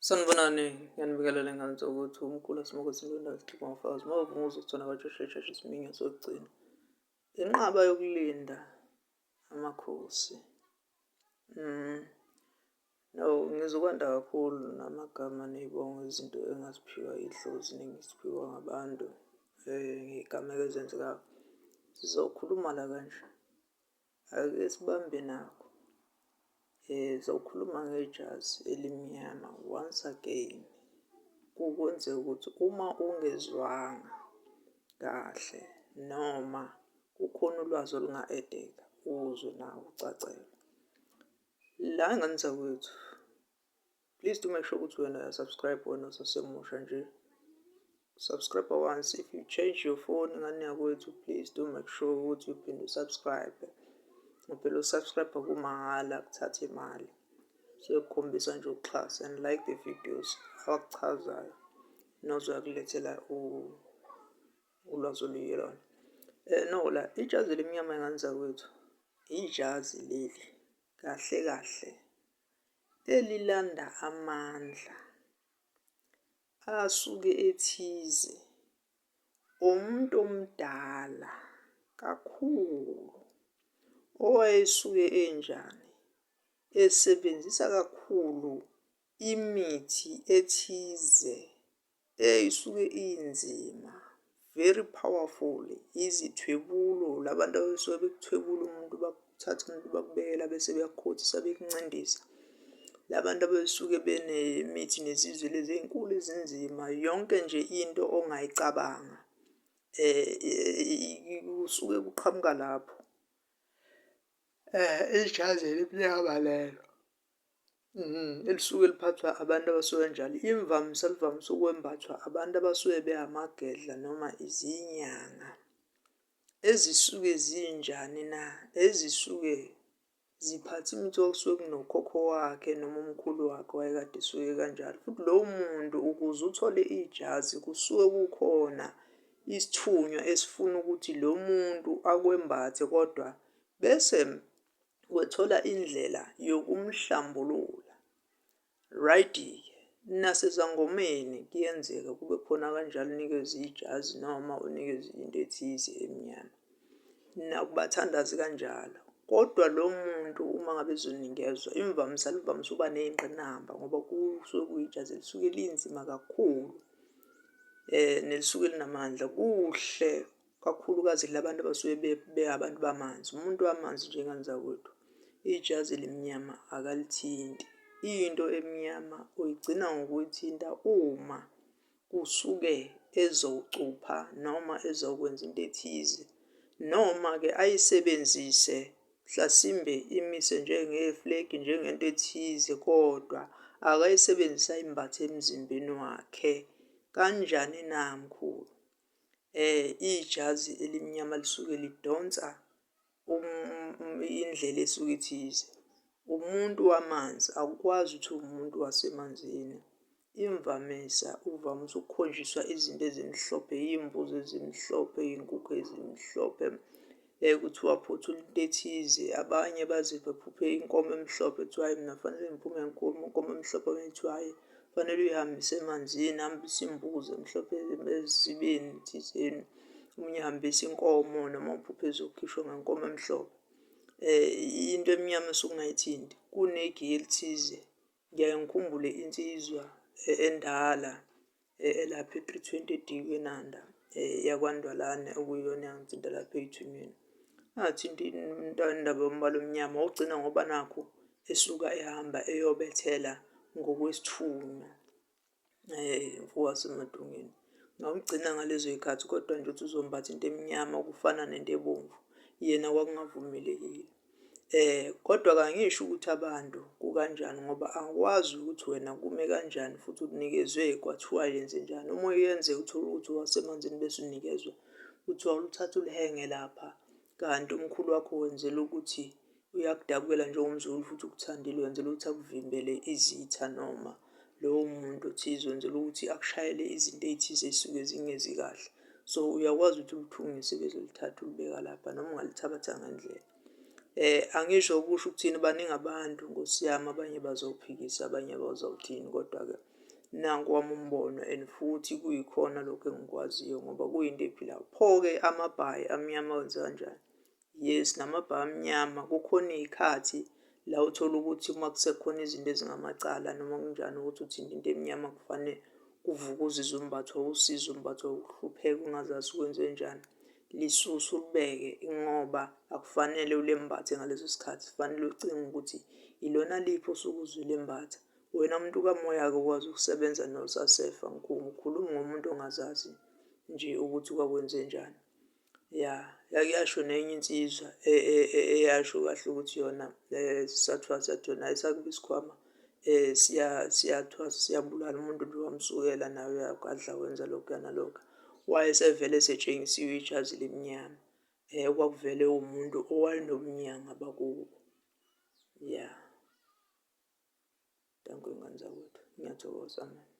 Sanibonani, ngiyanibikelela ngani ukuthi umkhulu Simokosi Ndlovu Sixuba Mfazi uma uvuma uzokuthola kwaJoshua Isiminyo sokugcina. Inqaba yokulinda amakhosi. No, ngizokwanda kakhulu namagama ney'bongo izinto engaziphiwa idlozi nengiziphiwa ngabantu ngey'gameko ezenzekayo. Sizokhuluma la kanje. Ake sibambe nakho. Sizokhuluma ngejazi elimnyama once again. Kukwenzeka ukuthi uma ungezwanga kahle noma kukhona ulwazi olunga-edeka uzwe nawe ucacelwe. La ngani zakwethu, please do make sure ukuthi wena uyasubscribe wena usasemusha nje. Subscribe once. If you change your phone ngani yakwethu, please do make sure ukuthi uphinde usubscribe. Phela usubscribe kumahhala kuthatha imali. Siyokukhombisa nje ukuxhasa and like the videos abakuchazayo nozoyakulethela ulwazi oluyelona. No, la ijazi elimnyama ngani zakwethu, ijazi leli kahle kahle elilanda amandla asuke ethize umuntu omdala kakhulu owayesuke enjani, esebenzisa kakhulu imithi ethize eyisuke inzima, very powerful, izithwebulo. Labantu abasuke bekuthwebula umuntu bakuthatha umuntu bakubekela bese beyakukhothisa bekuncindisa. Labantu abasuke benemithi nezizwe lezi ey'nkulu ezinzima, yonke nje into ongayicabanga kusuke kuqhamuka lapho. Ijazi elimnyama lelo elisuke liphathwa abantu abasuke kanjalo. Imvamisa livamise ukwembathwa abantu abasuke bengamagedla noma izinyanga ezisuke zinjani na, ezisuke ziphathe imithi okusuke kunokhokho wakhe noma umkhulu wakhe wayekade esuke kanjalo. Futhi lowo muntu ukuze uthole ijazi kusuke kukhona isithunywa esifuna ukuthi lo muntu akwembathe, kodwa bese wethola indlela yokumhlambulula. Right-ke, nasezangomeni kuyenzeka kube khona kanjalo unikeze ijazi noma unikeze into ethize emnyama. Nakubathandazi kanjalo. Kodwa lo muntu uma ngabe ezonikezwa, imvamisa livamise ukuba ney'ngqinamba ngoba kusuke kuyijazi elisuke linzima kakhulu nelisuke linamandla. Kuhle kakhulukazi labantu abasuke beyabantu bamanzi. Umuntu wamanzi njengani zakwethu, ijazi elimnyama akalithinti. Into emnyama uyigcina ngokuyithinta uma kusuke ezowucupha noma ezokwenza into ethize, noma-ke ayisebenzise mhlasimbe imise njengeflegi njengento ethize, kodwa akayisebenzise ayimbathe emzimbeni wakhe. Kanjani na mkhulu? Ijazi elimnyama lisuke lidonsa indlela esuke ithize. Umuntu wamanzi akukwazi ukuthi umuntu wasemanzini. Imvamisa uvamise ukukhonjiswa izinto ezimhlophe, iy'mbuzi ezimhlophe, iy'nkukhu ezimhlophe. Kuthiwa phothula into ethize. Abanye baze baphuphe inkomo emhlophe kuthiwa hhayi mina kufanele ngiphume inkomo emhlophe. Abanye kuthiwa hhayi kufanele uyihambise emanzini, hambise imbuzi emhlophe ezibeni thizeni. Omunye ahambise inkomo noma uphuphe ezokhishwa ngenkomo emhlophe. Into emnyama esuke ungayithinti. Kunegiye elithize. Ngiyaye ngikhumbule insizwa endala elapha e-320 kwenanda yakwaNdwalane okuyiyona yangithinta lapha ey'thunywini. Ngathinta indaba yombala omnyama ogcina ngoba nakhu esuka ehamba eyobethela ngokwesithunywa wasemadungeni. Ngamgcina ngalezo y'khathi, kodwa nje uthi uzombatha into emnyama okufana nento ebomvu, yena kwakungavumelekile. Kodwa kangisho ukuthi abantu kukanjani ngoba angikwazi ukuthi wena kume kanjani futhi unikezwe kwathiwa yenze njani. Uma uyenzeka uthole ukuthi wasemanzini bese unikezwa kuthiwa uluthathe ulihenge lapha, kanti umkhulu wakho wenzela ukuthi uyakudabukela njengomZulu futhi ukuthandile, wenzela ukuthi akuvimbele izitha noma lowo muntu othize, wenzela ukuthi akushayele izinto ey'thize ey'suke zingezi kahle. So uyakwazi ukuthi ulithungise bezolithatha ulibeka lapha noma ungalithabatha ngendlela. Angisho ukusho ukuthini, baningi abantu Nkosi yami, abanye bazowuphikisa, abanye bazawuthini, kodwa-ke Nanku wami umbono and futhi kuyikhona lokho engikwaziyo ngoba kuyinto ephilayo. Pho-ke amabhayi amnyama wenza kanjani? Yes, namabhayi amnyama kukhona iy'khathi la uthola ukuthi uma kusekhona izinto ezingamacala noma kunjani ukuthi uthinta into emnyama kufanele uvuke uzizwe umbathwa usizo, umbathwa ukuhlupheka ungazazi kwenze njani. Lisusu ulibeke ngoba akufanele ulembathe ngaleso sikhathi. Kufanele ucinge ukuthi ilona liphi osuke uzulembatha. Wena muntu kamoya-ke ukwazi ukusebenza nosasefa. Ngikhuluma ngomuntu ongazazi nje ukuthi kwakwenze njani. Ya, yake yasho nenye insizwa eyasho kahle ukuthi yona sathwasa yathi yona ayisakuba isikhwama siyathwasa siyabulala umuntu nje wamsukela nawe yakadla wenza lokhuya nalokhuya. Wayesevele esetshengisiwe ijazi limnyama. Kwakuvele umuntu owayenobunyanga bakubo. Ya. Danke ngani zakwethu. Ngiyathokoza mina.